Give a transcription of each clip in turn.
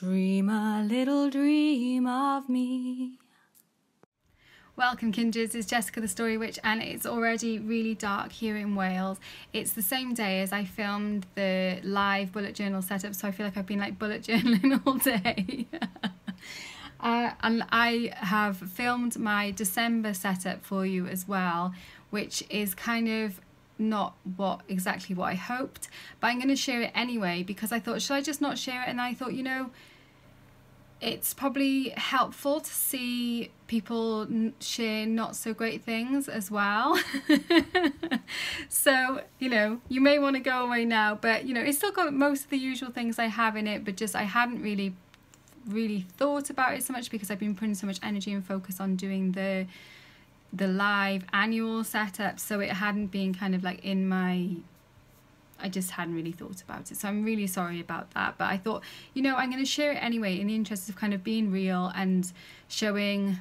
Dream a little dream of me. Welcome kindreds, it's Jessica the Story Witch, and it's already really dark here in Wales. It's the same day as I filmed the live bullet journal setup, so I feel like I've been like bullet journaling all day. And I have filmed my December setup for you as well, which is kind of not exactly what I hoped, but I'm going to share it anyway because I thought, should I just not share it? And I thought, you know, it's probably helpful to see people share not so great things as well. So, you know, you may want to go away now, but you know, it's still got most of the usual things I have in it, but just I hadn't really thought about it so much because I've been putting so much energy and focus on doing the live annual setup, so it hadn't been kind of like in my, I just hadn't really thought about it, so I'm really sorry about that. But I thought, you know, I'm going to share it anyway in the interest of kind of being real and showing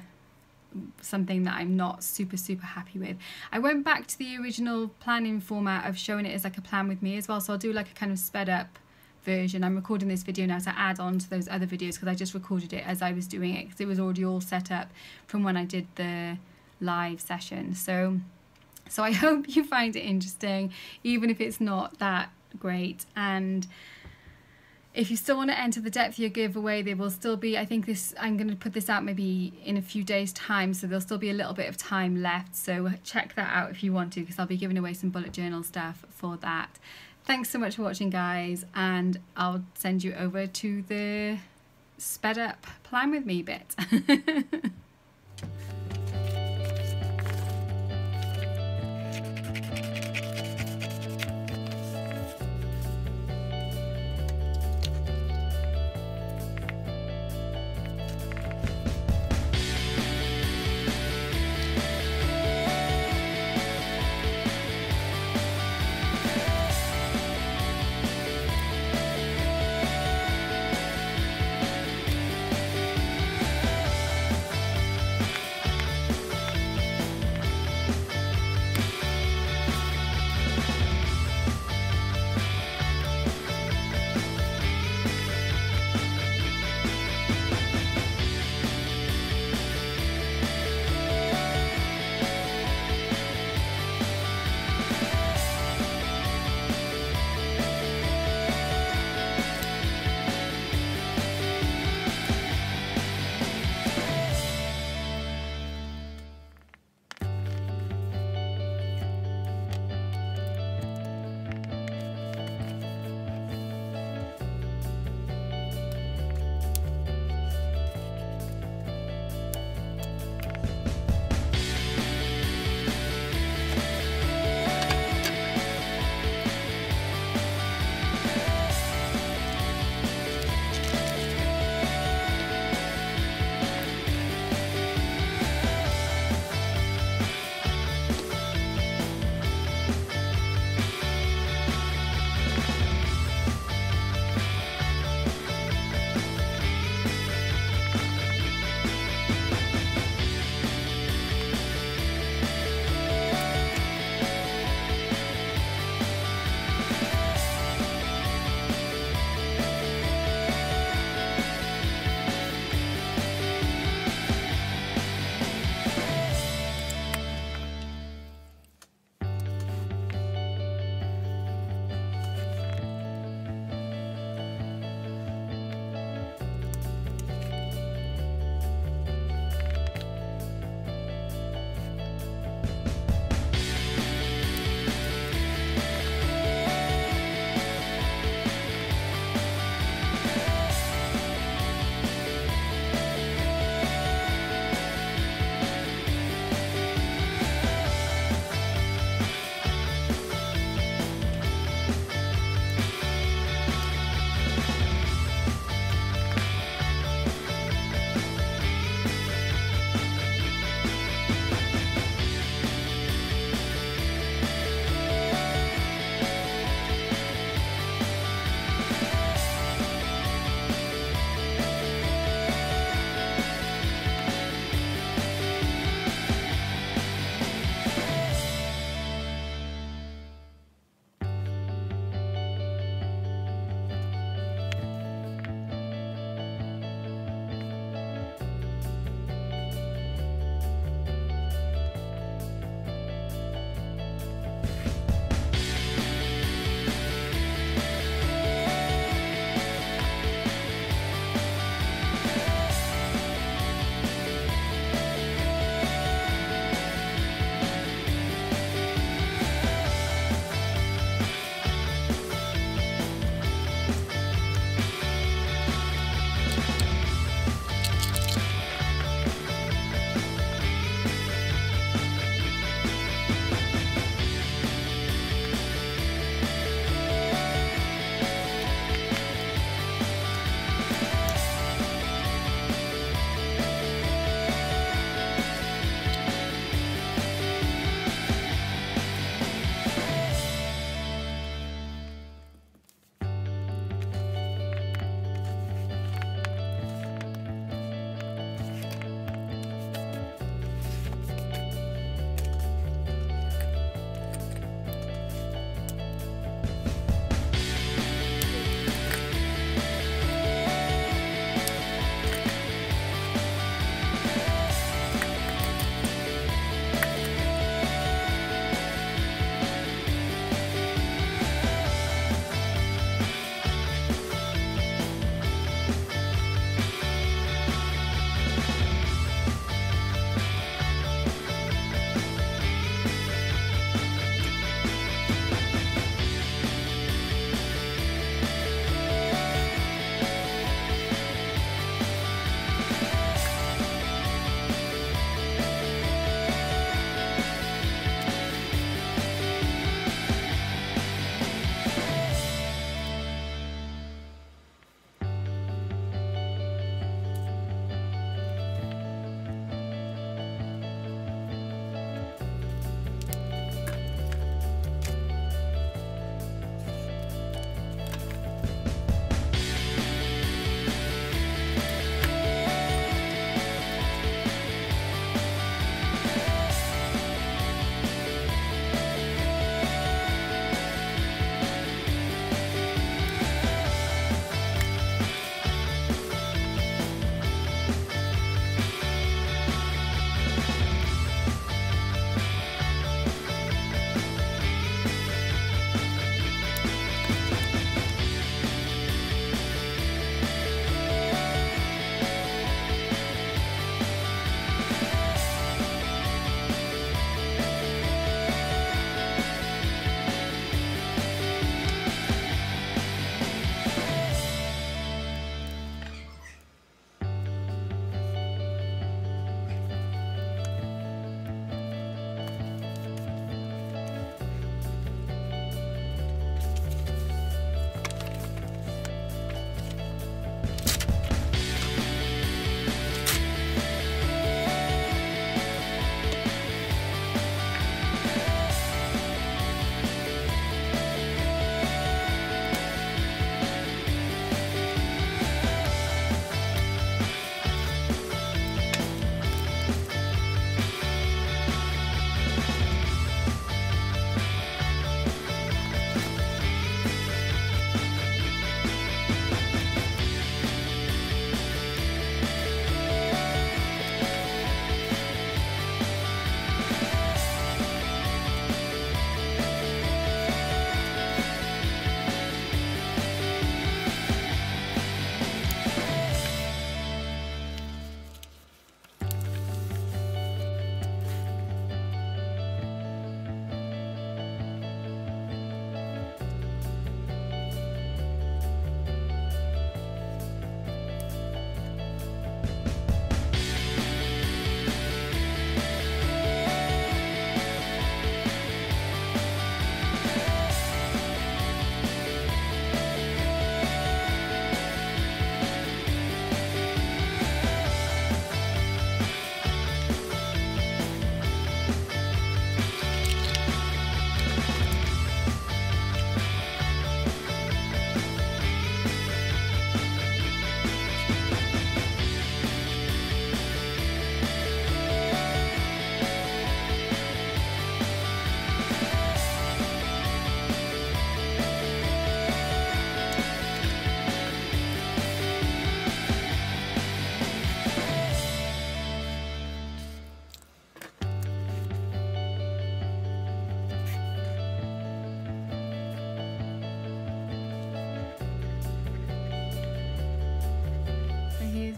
something that I'm not super happy with. I went back to the original planning format of showing it as like a plan with me as well, so I'll do like a kind of sped up version. I'm recording this video now to add on to those other videos because I just recorded it as I was doing it because it was already all set up from when I did the live session. So I hope you find it interesting, even if it's not that great. And if you still want to enter the depth year giveaway, there will still be, I think this, I'm going to put this out maybe in a few days time, so there'll still be a little bit of time left, so check that out if you want to, because I'll be giving away some bullet journal stuff for that. Thanks so much for watching, guys, and I'll send you over to the sped up plan with me bit.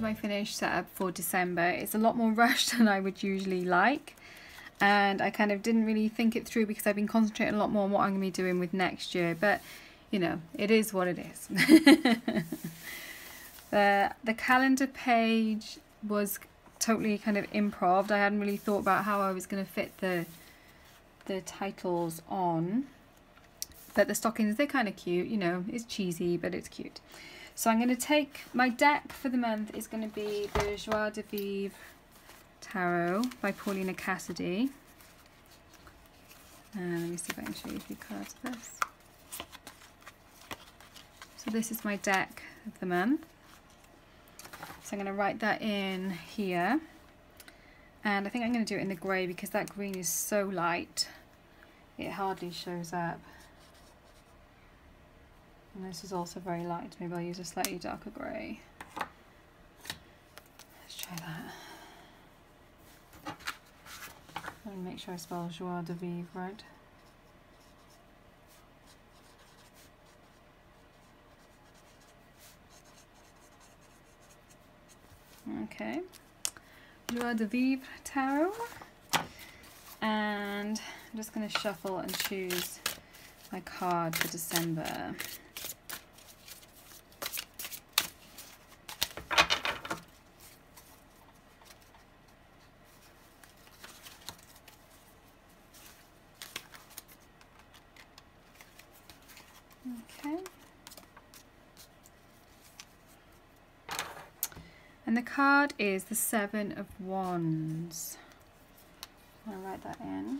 my finished setup for December. It's a lot more rushed than I would usually like, and I kind of didn't really think it through because I've been concentrating a lot more on what I'm going to be doing with next year, but you know, it is what it is. The calendar page was totally kind of improv. I hadn't really thought about how I was going to fit the titles on, but the stockings, they're kind of cute, you know, it's cheesy but it's cute. So I'm going to take my deck for the month is going to be the Joie de Vivre Tarot by Paulina Cassidy. And let me see if I can show you a few cards of this. So this is my deck of the month. So I'm going to write that in here. And I think I'm going to do it in the grey because that green is so light, it hardly shows up. And this is also very light. Maybe I'll use a slightly darker grey. Let's try that. Let me make sure I spell Joie de Vivre right. Okay. Joie de Vivre Tarot. And I'm just going to shuffle and choose my card for December. Okay. And the card is the Seven of Wands. I'll write that in.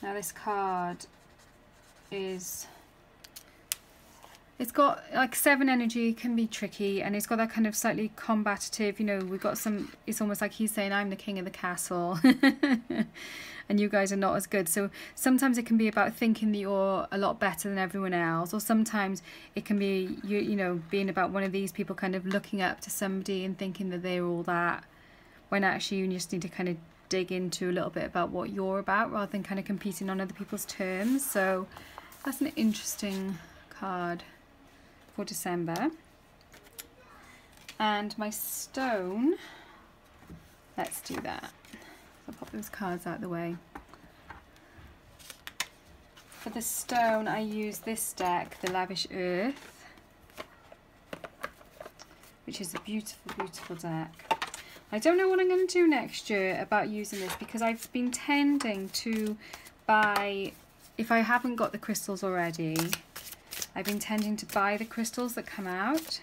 Now this card is, it's got like 7 energy, can be tricky, and it's got that kind of slightly combative, you know, we've got some, it's almost like he's saying I'm the king of the castle and you guys are not as good. So sometimes it can be about thinking that you're a lot better than everyone else, or sometimes it can be you know, being about one of these people kind of looking up to somebody and thinking that they're all that, when actually you just need to kind of dig into a little bit about what you're about rather than kind of competing on other people's terms. So that's an interesting card for December. And my stone, let's do that. I'll pop those cards out of the way. For the stone, I use this deck, the Lavish Earth, which is a beautiful, beautiful deck. I don't know what I'm going to do next year about using this because I've been tending to buy, if I haven't got the crystals already, I've been tending to buy the crystals that come out,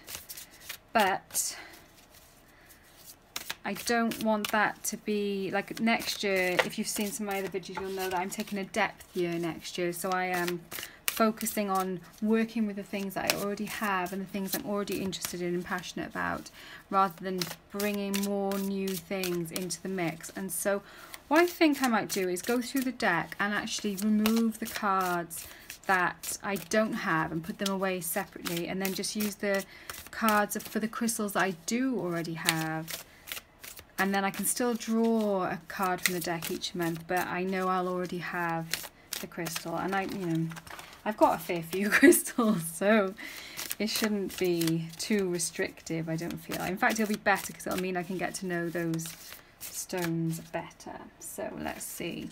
but I don't want that to be, like next year, if you've seen some of my other videos, you'll know that I'm taking a depth year next year, so I am focusing on working with the things that I already have and the things I'm already interested in and passionate about, rather than bringing more new things into the mix. And so what I think I might do is go through the deck and actually remove the cards that I don't have and put them away separately, and then just use the cards for the crystals that I do already have. And then I can still draw a card from the deck each month, but I know I'll already have the crystal, and I've got a fair few crystals, so it shouldn't be too restrictive, I don't feel. In fact, it'll be better because it'll mean I can get to know those stones better. So let's see,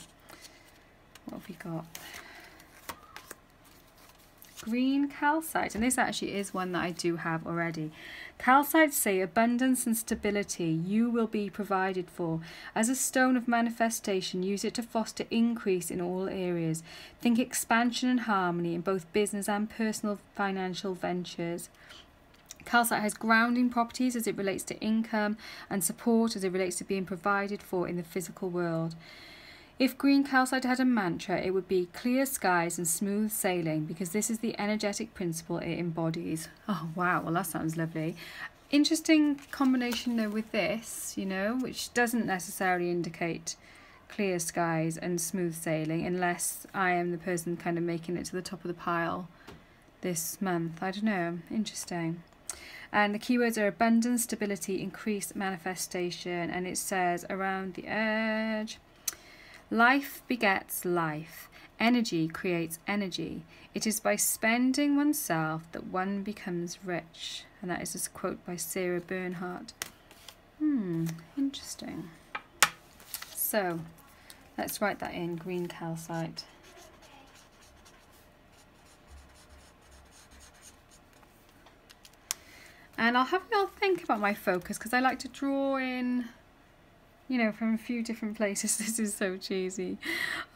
what have we got? Green calcite, and this actually is one that I do have already. Calcites say abundance and stability, you will be provided for. As a stone of manifestation, use it to foster increase in all areas. Think expansion and harmony in both business and personal financial ventures. Calcite has grounding properties as it relates to income and support as it relates to being provided for in the physical world. If green calcite had a mantra, it would be clear skies and smooth sailing, because this is the energetic principle it embodies. Oh wow, well that sounds lovely. Interesting combination though with this, you know, which doesn't necessarily indicate clear skies and smooth sailing, unless I am the person kind of making it to the top of the pile this month. I don't know, interesting. And the keywords are abundance, stability, increased manifestation, and it says around the edge, life begets life. Energy creates energy. It is by spending oneself that one becomes rich. And that is just a quote by Sarah Bernhardt. Interesting. So let's write that in, green calcite. And I'll have y'all think about my focus, because I like to draw in, you know, from a few different places. This is so cheesy.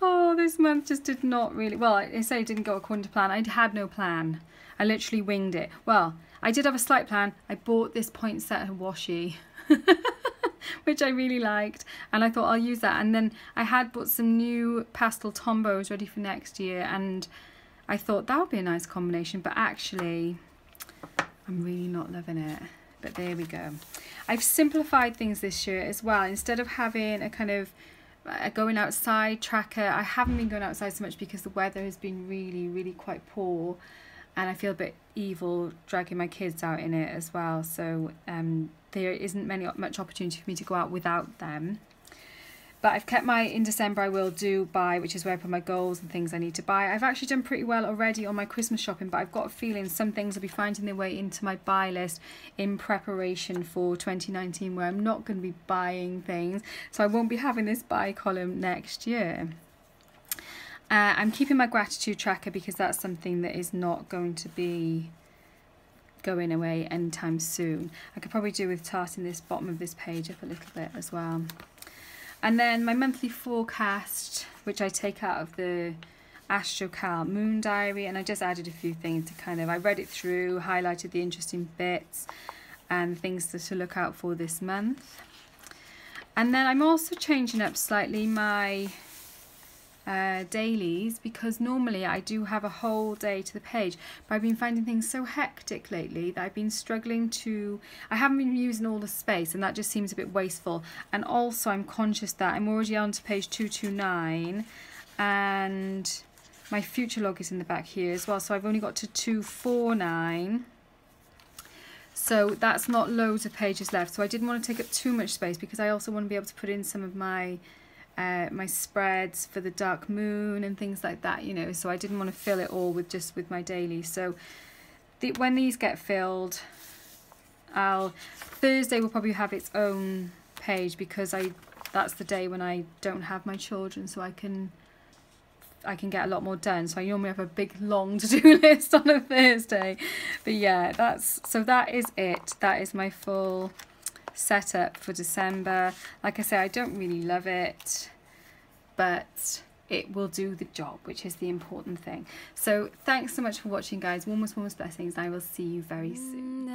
Oh, this month just did not really, well, I say it didn't go according to plan. I had no plan. I literally winged it. Well, I did have a slight plan. I bought this poinsettia washi, which I really liked, and I thought I'll use that. And then I had bought some new pastel tombos ready for next year, and I thought that would be a nice combination, but actually I'm really not loving it. But there we go. I've simplified things this year as well. Instead of having a kind of a going outside tracker, I haven't been going outside so much because the weather has been really quite poor, and I feel a bit evil dragging my kids out in it as well. So there isn't much opportunity for me to go out without them. But I've kept my in December I will do buy, which is where I put my goals and things I need to buy. I've actually done pretty well already on my Christmas shopping, but I've got a feeling some things will be finding their way into my buy list in preparation for 2019, where I'm not going to be buying things. So I won't be having this buy column next year. I'm keeping my gratitude tracker because that's something that is not going to be going away anytime soon. I could probably do with tarting this bottom of this page up a little bit as well. And then my monthly forecast, which I take out of the AstroCal Moon Diary, and I just added a few things to kind of, I read it through, highlighted the interesting bits and things to look out for this month. And then I'm also changing up slightly my dailies, because normally I do have a whole day to the page, but I've been finding things so hectic lately that I've been struggling to, I haven't been using all the space, and that just seems a bit wasteful. And also I'm conscious that I'm already on to page 229 and my future log is in the back here as well, so I've only got to 249. So that's not loads of pages left, so I didn't want to take up too much space, because I also want to be able to put in some of my my spreads for the dark moon and things like that, you know, so I didn't want to fill it all with just with my daily. So when these get filled, Thursday will probably have its own page, because that's the day when I don't have my children, so I can get a lot more done. So I normally have a big long to-do list on a Thursday. But yeah, that is it. That is my full setup for December. Like I say, I don't really love it, but it will do the job, which is the important thing. So thanks so much for watching, guys. Warmest blessings. I will see you very soon.